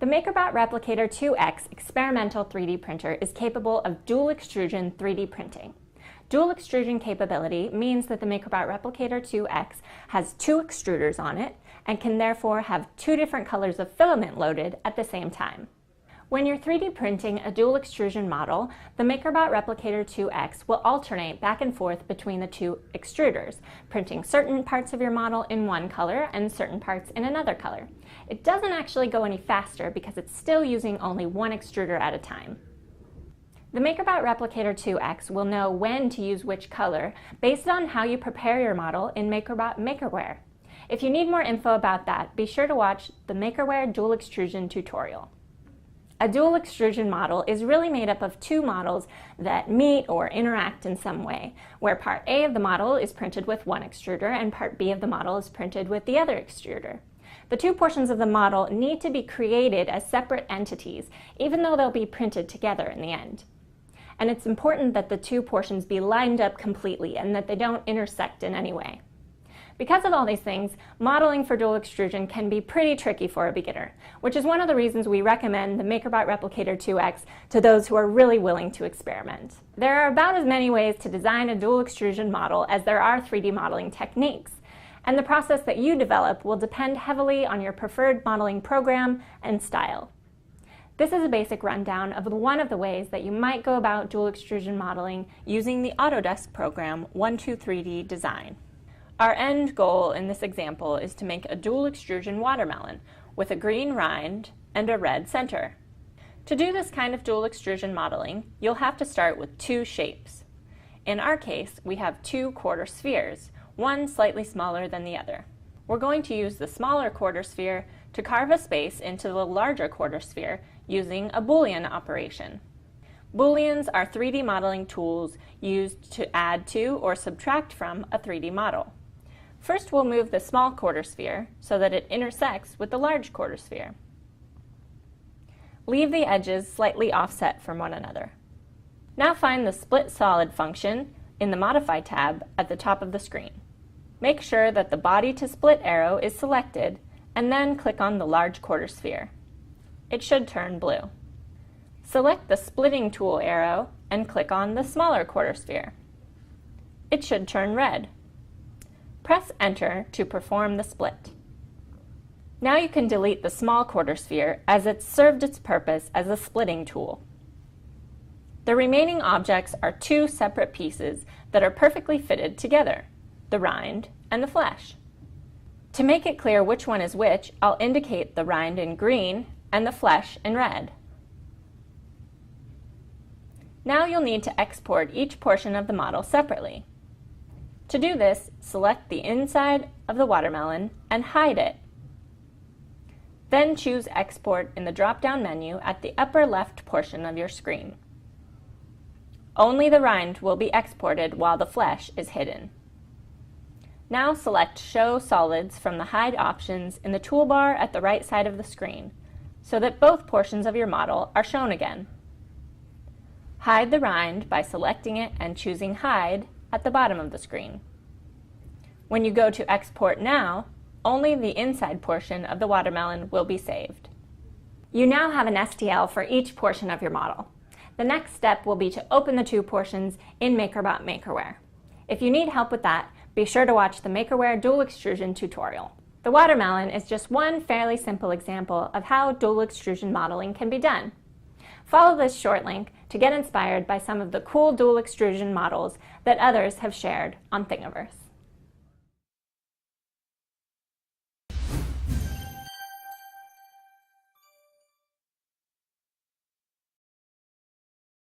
The MakerBot Replicator 2X experimental 3D printer is capable of dual extrusion 3D printing. Dual extrusion capability means that the MakerBot Replicator 2X has two extruders on it and can therefore have two different colors of filament loaded at the same time. When you're 3D printing a dual extrusion model, the MakerBot Replicator 2X will alternate back and forth between the two extruders, printing certain parts of your model in one color and certain parts in another color. It doesn't actually go any faster because it's still using only one extruder at a time. The MakerBot Replicator 2X will know when to use which color based on how you prepare your model in MakerBot Makerware. If you need more info about that, be sure to watch the Makerware Dual Extrusion tutorial. A dual extrusion model is really made up of two models that meet or interact in some way, where part A of the model is printed with one extruder and part B of the model is printed with the other extruder. The two portions of the model need to be created as separate entities, even though they'll be printed together in the end. And it's important that the two portions be lined up completely and that they don't intersect in any way. Because of all these things, modeling for dual extrusion can be pretty tricky for a beginner, which is one of the reasons we recommend the MakerBot Replicator 2X to those who are really willing to experiment. There are about as many ways to design a dual extrusion model as there are 3D modeling techniques, and the process that you develop will depend heavily on your preferred modeling program and style. This is a basic rundown of one of the ways that you might go about dual extrusion modeling using the Autodesk program 123D Design. Our end goal in this example is to make a dual extrusion watermelon with a green rind and a red center. To do this kind of dual extrusion modeling, you'll have to start with two shapes. In our case, we have two quarter spheres, one slightly smaller than the other. We're going to use the smaller quarter sphere to carve a space into the larger quarter sphere using a Boolean operation. Booleans are 3D modeling tools used to add to or subtract from a 3D model. First, we'll move the small quarter sphere so that it intersects with the large quarter sphere. Leave the edges slightly offset from one another. Now find the Split Solid function in the Modify tab at the top of the screen. Make sure that the Body to Split arrow is selected and then click on the large quarter sphere. It should turn blue. Select the Splitting Tool arrow and click on the smaller quarter sphere. It should turn red. Press Enter to perform the split. Now you can delete the small quarter sphere as it's served its purpose as a splitting tool. The remaining objects are two separate pieces that are perfectly fitted together, the rind and the flesh. To make it clear which one is which, I'll indicate the rind in green and the flesh in red. Now you'll need to export each portion of the model separately. To do this, select the inside of the watermelon and hide it. Then choose Export in the drop-down menu at the upper left portion of your screen. Only the rind will be exported while the flesh is hidden. Now select Show Solids from the Hide options in the toolbar at the right side of the screen, so that both portions of your model are shown again. Hide the rind by selecting it and choosing Hide at the bottom of the screen. When you go to Export Now, only the inside portion of the watermelon will be saved. You now have an STL for each portion of your model. The next step will be to open the two portions in MakerBot Makerware. If you need help with that, be sure to watch the Makerware Dual Extrusion tutorial. The watermelon is just one fairly simple example of how dual extrusion modeling can be done. Follow this short link to get inspired by some of the cool dual extrusion models that others have shared on Thingiverse.